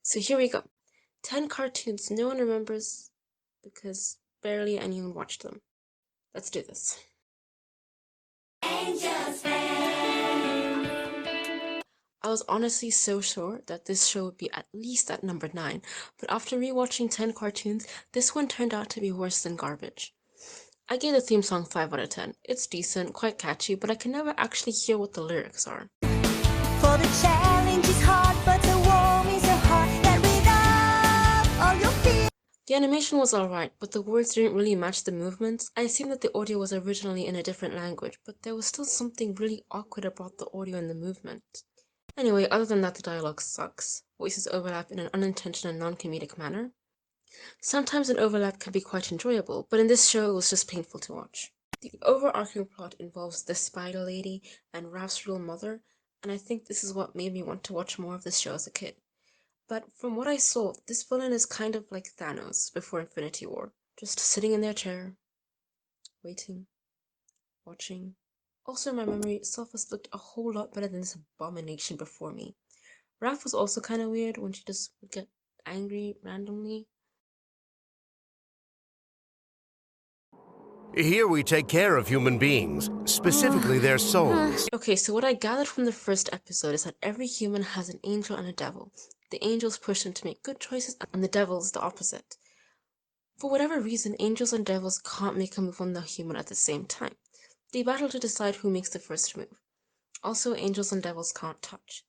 So here we go. 10 cartoons no one remembers because barely anyone watched them. Let's do this. I was honestly so sure that this show would be at least at number 9, but after rewatching 10 cartoons, this one turned out to be worse than garbage. I gave the theme song 5 out of 10. It's decent, quite catchy, but I can never actually hear what the lyrics are. For the challenge is hard, but the warm is so hot that without all your fear. The animation was alright, but the words didn't really match the movements. I assumed that the audio was originally in a different language, but there was still something really awkward about the audio and the movement. Anyway, other than that, the dialogue sucks. Voices overlap in an unintentional and non-comedic manner. Sometimes an overlap can be quite enjoyable, but in this show it was just painful to watch. The overarching plot involves the spider lady and Raph's real mother, and I think this is what made me want to watch more of this show as a kid. But from what I saw, this villain is kind of like Thanos before Infinity War, just sitting in their chair, waiting, watching. Also in my memory, Sophus looked a whole lot better than this abomination before me. Raph was also kind of weird when she just would get angry randomly. Here we take care of human beings, specifically their souls. Okay, so what I gathered from the first episode is that every human has an angel and a devil. The angels push them to make good choices, and the devils the opposite. For whatever reason, angels and devils can't make a move on the human at the same time. They battle to decide who makes the first move. Also, angels and devils can't touch.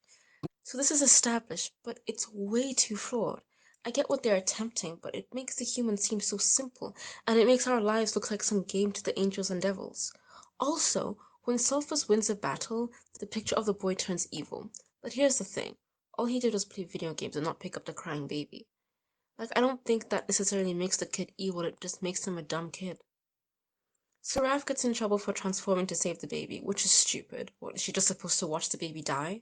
So this is established, but it's way too flawed. I get what they're attempting, but it makes the human seem so simple, and it makes our lives look like some game to the angels and devils. Also, when Sulfus wins a battle, the picture of the boy turns evil. But here's the thing, all he did was play video games and not pick up the crying baby. Like, I don't think that necessarily makes the kid evil, it just makes him a dumb kid. So Raph gets in trouble for transforming to save the baby, which is stupid. What, is she just supposed to watch the baby die?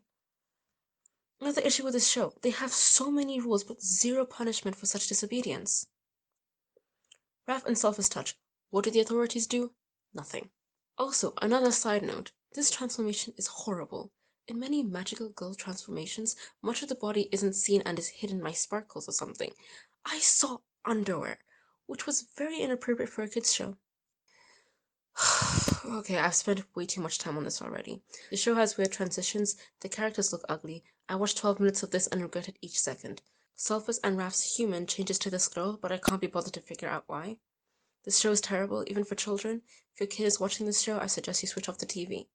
Another issue with this show, they have so many rules but zero punishment for such disobedience. Raph and Sulfus touch. What do the authorities do? Nothing. Also, another side note, this transformation is horrible. In many magical girl transformations, much of the body isn't seen and is hidden by sparkles or something. I saw underwear, which was very inappropriate for a kids show. Okay, I've spent way too much time on this already. The show has weird transitions, the characters look ugly. I watched 12 minutes of this and regretted each second. Sulfus and Raph's human changes to this girl, but I can't be bothered to figure out why. This show is terrible, even for children. If your kid is watching this show, I suggest you switch off the TV.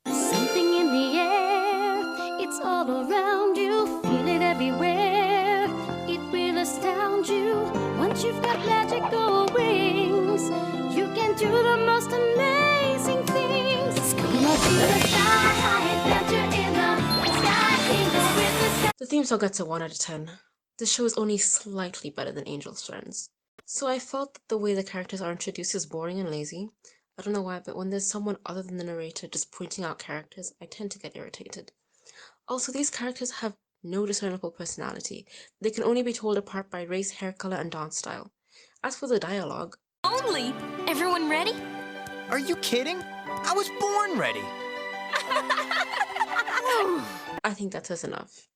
Something in the air, it's all around you, feel it everywhere. It will astound you once you've got magical wings. You can do the most amazing things. It's gonna be the sky, adventure in the sky, kingdom with the sky. The theme song gets a 1 out of 10. This show is only slightly better than Angel's Friends. So I felt that the way the characters are introduced is boring and lazy. I don't know why, but when there's someone other than the narrator just pointing out characters, I tend to get irritated. Also, these characters have no discernible personality. They can only be told apart by race, hair color, and dance style. As for the dialogue, Only? Everyone ready? Are you kidding? I was born ready. I think that says enough.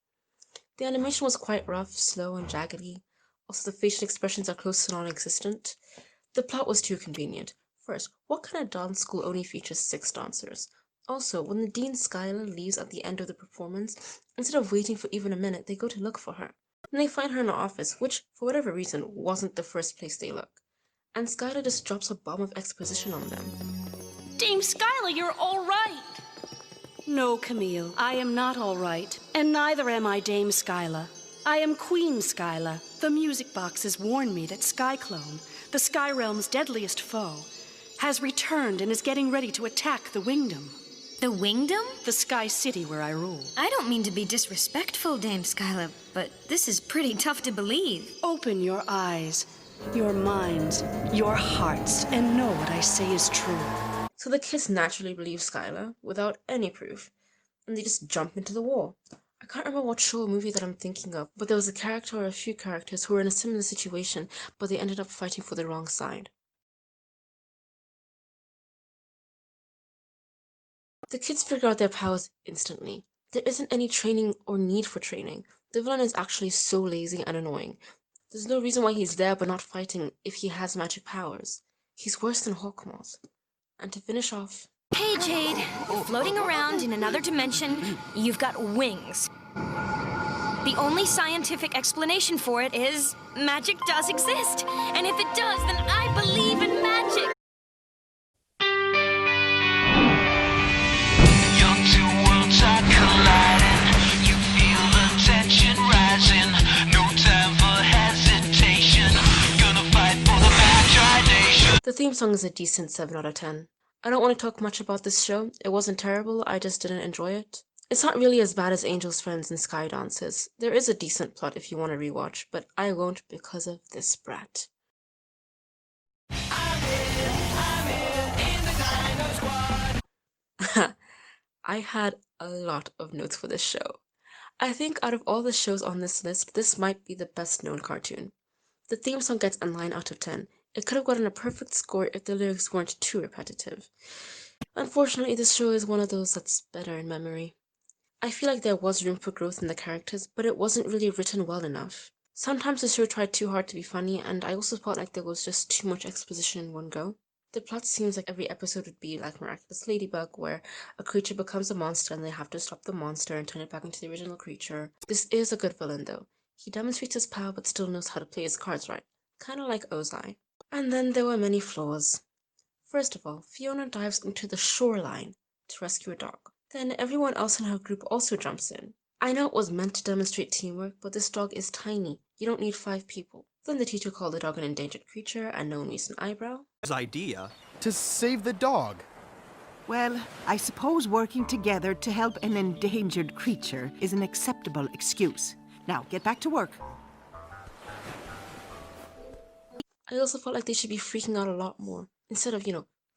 The animation was quite rough, slow, and jaggedy. Also, the facial expressions are close to non-existent. The plot was too convenient. First, what kind of dance school only features 6 dancers? Also, when the Dean Skylar leaves at the end of the performance, instead of waiting for even a minute, they go to look for her. And they find her in the office, which, for whatever reason, wasn't the first place they look. And Skylar just drops a bomb of exposition on them. Dame Skyla, you're all right. No, Camille, I am not all right, and neither am I Dame Skyla. I am Queen Skyla. The music box has warned me that Skyclone, the Sky Realm's deadliest foe, has returned and is getting ready to attack the Wingdom, The Wingdom? the Sky City where I rule. I don't mean to be disrespectful, Dame Skyla, but this is pretty tough to believe. Open your eyes, your minds, your hearts, and know what I say is true. So the kids naturally believe Skylar without any proof, and they just jump into the war. I can't remember what show or movie that I'm thinking of, but there was a character or a few characters who were in a similar situation, but they ended up fighting for the wrong side. The kids figure out their powers instantly. There isn't any training or need for training. The villain is actually so lazy and annoying. There's no reason why he's there but not fighting if he has magic powers. He's worse than Hawkmoth. And to finish off... Hey, Jade. You're floating around in another dimension. You've got wings. The only scientific explanation for it is magic does exist. And if it does, then I believe in magic. Your two worlds are colliding. You feel the tension rising. No time for hesitation. Gonna fight for the imagination. The theme song is a decent 7 out of 10. I don't want to talk much about this show. It wasn't terrible, I just didn't enjoy it. It's not really as bad as Angel's Friends and Sky Dances. There is a decent plot if you want to rewatch, but I won't because of this brat. I'm in the DinoSquad. I had a lot of notes for this show. I think out of all the shows on this list, this might be the best known cartoon. The theme song gets a 9 out of 10. It could have gotten a perfect score if the lyrics weren't too repetitive. Unfortunately, this show is one of those that's better in memory. I feel like there was room for growth in the characters, but it wasn't really written well enough. Sometimes the show tried too hard to be funny, and I also felt like there was just too much exposition in one go. The plot seems like every episode would be like Miraculous Ladybug, where a creature becomes a monster and they have to stop the monster and turn it back into the original creature. This is a good villain though. He demonstrates his power but still knows how to play his cards right. Kinda like Ozai. And then there were many flaws. First of all, Fiona dives into the shoreline to rescue a dog. Then everyone else in her group also jumps in. I know it was meant to demonstrate teamwork, but this dog is tiny. You don't need 5 people. Then the teacher called the dog an endangered creature and no one raised an eyebrow. Idea. To save the dog. Well, I suppose working together to help an endangered creature is an acceptable excuse. Now, get back to work. I also felt like they should be freaking out a lot more, instead of,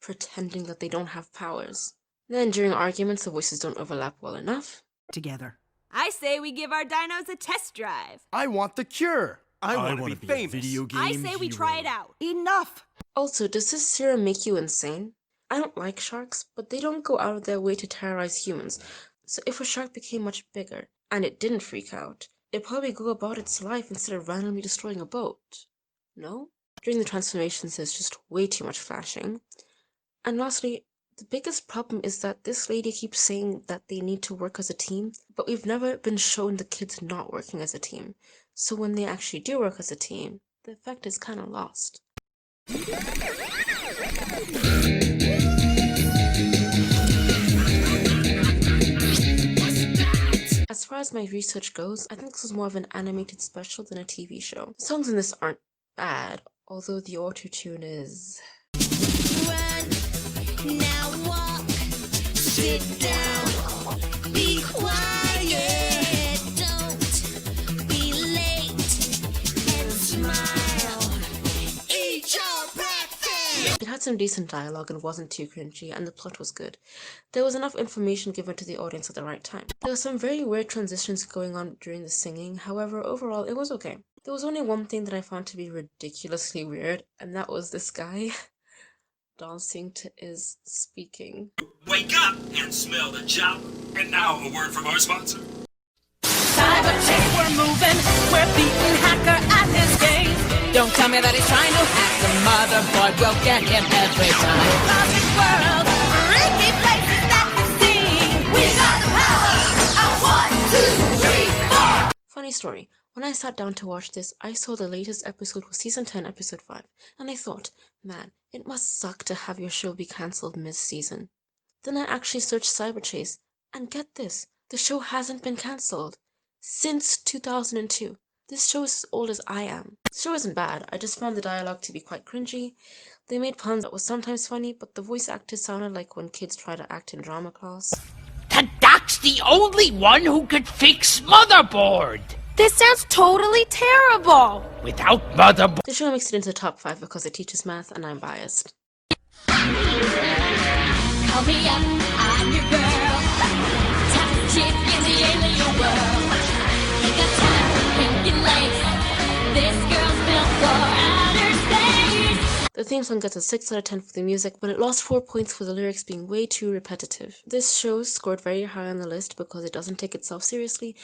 pretending that they don't have powers. Then during arguments, the voices don't overlap well enough. Together. I say we give our dinos a test drive. I want the cure. I want to be famous. Video game I say we try it out. Enough! Also, does this serum make you insane? I don't like sharks, but they don't go out of their way to terrorize humans. So if a shark became much bigger, and it didn't freak out, it'd probably go about its life instead of randomly destroying a boat. No? During the transformations, there's just way too much flashing. And lastly, the biggest problem is that this lady keeps saying that they need to work as a team, but we've never been shown the kids not working as a team. So when they actually do work as a team, the effect is kind of lost. As far as my research goes, I think this was more of an animated special than a TV show. The songs in this aren't bad, although the auto-tune is... Run, now walk, sit down, be quiet, don't be late, and smile, eat your breakfast. It had some decent dialogue and wasn't too cringy, and the plot was good. There was enough information given to the audience at the right time. There were some very weird transitions going on during the singing, however, overall it was okay. There was only one thing that I found to be ridiculously weird, and that was this guy dancing to Is Speaking. Wake up and smell the chop. And now a word from our sponsor. Cyberchase, we're moving. We're beating hacker at his game. Don't tell me that he's trying to hack the motherboard. We'll get him every time. Plastic world, freaky places that we've seen. We got the power of 1, 2, 3, 4. Funny story. When I sat down to watch this, I saw the latest episode was season 10, episode 5, and I thought, man, it must suck to have your show be cancelled mid-season. Then I actually searched Cyberchase, and get this, the show hasn't been cancelled since 2002. This show is as old as I am. The show isn't bad, I just found the dialogue to be quite cringy. They made puns that was sometimes funny, but the voice actors sounded like when kids try to act in drama class. Tadak's the only one who could fix motherboard. This sounds totally terrible. Without motherboard. The show makes it into top 5 because it teaches math, and I'm biased. Call me up, I'm your girl. Top chick in the alien world. Ain't got time for pink and lace. This girl's built for outer space. The theme song gets a 6 out of 10 for the music, but it lost 4 points for the lyrics being way too repetitive. This show scored very high on the list because it doesn't take itself seriously,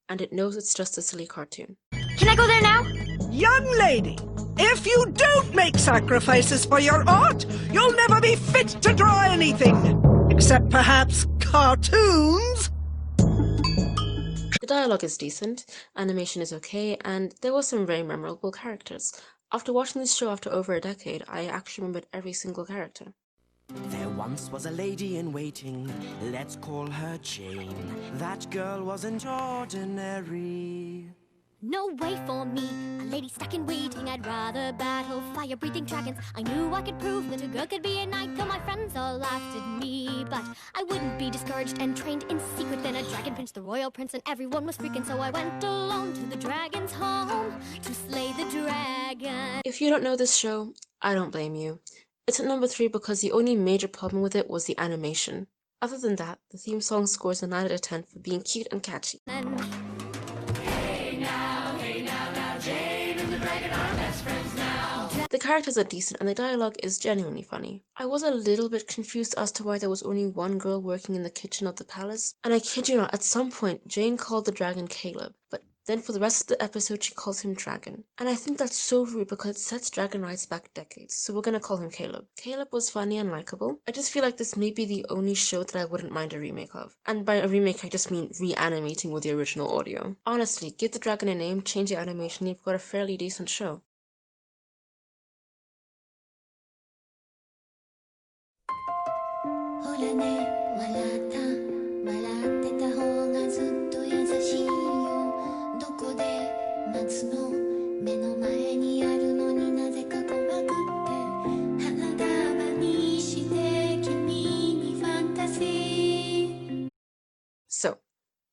and it knows it's just a silly cartoon. Can I go there now? Young lady, if you don't make sacrifices for your art, you'll never be fit to draw anything. Except perhaps cartoons. The dialogue is decent, animation is okay, and there were some very memorable characters. After watching this show after over a decade, I actually remembered every single character. There once was a lady in waiting, let's call her Jane. That girl wasn't ordinary. No way for me, a lady stuck in waiting. I'd rather battle fire-breathing dragons. I knew I could prove that a girl could be a knight, though my friends all laughed at me. But I wouldn't be discouraged and trained in secret. Then a dragon pinched the royal prince and everyone was freaking. So I went alone to the dragon's home to slay the dragon. If you don't know this show, I don't blame you. It's at number 3 because the only major problem with it was the animation. Other than that, the theme song scores a 9 out of 10 for being cute and catchy. The characters are decent and the dialogue is genuinely funny. I was a little bit confused as to why there was only one girl working in the kitchen of the palace, and I kid you not, at some point Jane called the dragon Caleb, but then for the rest of the episode she calls him Dragon. And I think that's so rude because it sets dragon rights back decades, so we're gonna call him Caleb. Caleb was funny and likable. I just feel like this may be the only show that I wouldn't mind a remake of. And by a remake I just mean reanimating with the original audio. Honestly, give the dragon a name, change the animation, you've got a fairly decent show. So,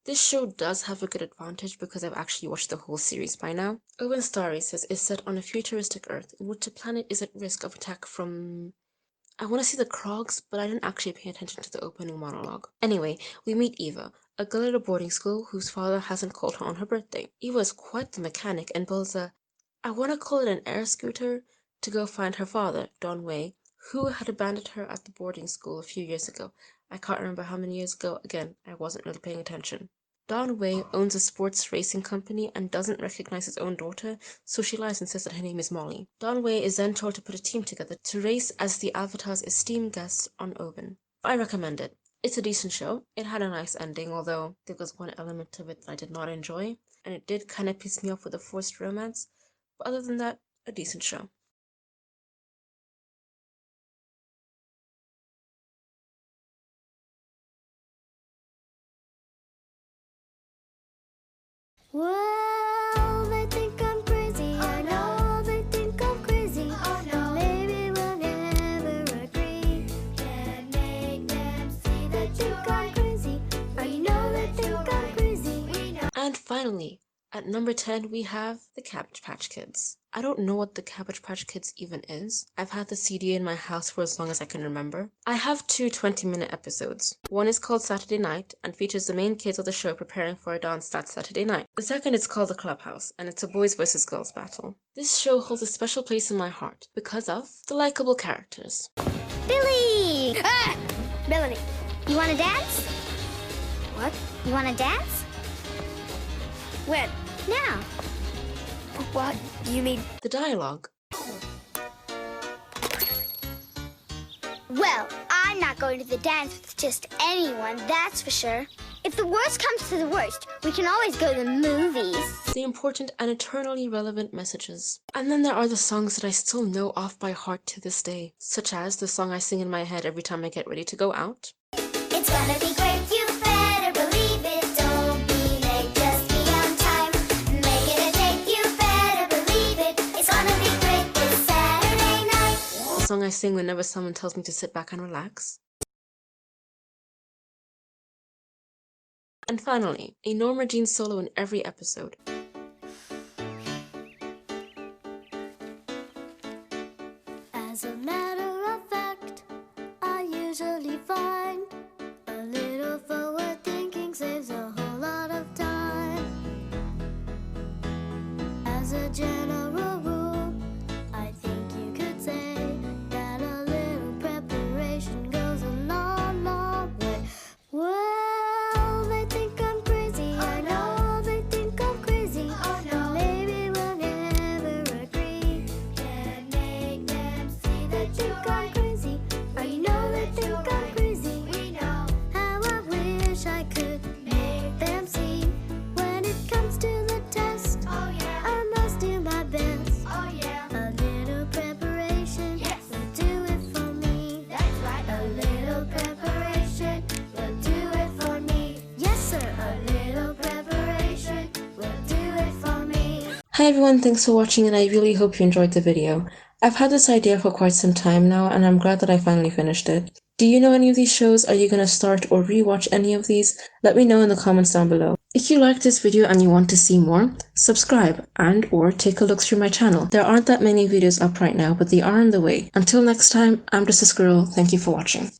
this show does have a good advantage because I've actually watched the whole series by now. Owen Star Races is set on a futuristic Earth in which the planet is at risk of attack from... I want to say the Krogs, but I didn't actually pay attention to the opening monologue. Anyway, we meet Eva, a girl at a boarding school whose father hasn't called her on her birthday. Eva is quite the mechanic and builds a, I want to call it an air scooter, to go find her father, Don Wei, who had abandoned her at the boarding school a few years ago. I can't remember how many years ago. Again, I wasn't really paying attention. Don Wei owns a sports racing company and doesn't recognize his own daughter, so she lies and says that her name is Molly. Don Wei is then told to put a team together to race as the Avatar's esteemed guest on Oben. I recommend it. It's a decent show. It had a nice ending, although there was one element of it that I did not enjoy, and it did kind of piss me off with the forced romance, but other than that, a decent show. Well, they think I'm crazy. I know they think I'm crazy. And maybe we'll never agree. Can't make them see that you think I'm crazy. I know they think I'm crazy. And finally, at number 10 we have the Cabbage Patch Kids. I don't know what the Cabbage Patch Kids even is. I've had the CD in my house for as long as I can remember. I have two 20-minute episodes. One is called Saturday Night and features the main kids of the show preparing for a dance that Saturday night. The second is called The Clubhouse and it's a boys versus girls battle. This show holds a special place in my heart because of the likable characters. Billy! Ah! Billy, you want to dance? What? You want to dance? When? Now. What? You mean... The dialogue. Well, I'm not going to the dance with just anyone, that's for sure. If the worst comes to the worst, we can always go to the movies. The important and eternally relevant messages. And then there are the songs that I still know off by heart to this day, such as the song I sing in my head every time I get ready to go out. It's gonna be great, you better believe it. Don't be late, just be on time. Make it a date, you better believe it. It's gonna be great this Saturday night. The song I sing whenever someone tells me to sit back and relax. And finally, a Norma Jean solo in every episode. As a matter of fact, I usually find a little forward thinking saves a whole lot of time. As a general rule, I think you could say that a little preparation goes a long, long way. Well, they think I'm crazy. I know they Hi everyone, thanks for watching and I really hope you enjoyed the video. I've had this idea for quite some time now and I'm glad that I finally finished it. Do you know any of these shows? Are you going to start or rewatch any of these? Let me know in the comments down below. If you liked this video and you want to see more, subscribe and or take a look through my channel. There aren't that many videos up right now, but they are on the way. Until next time, I'm just a squirrel. Thank you for watching.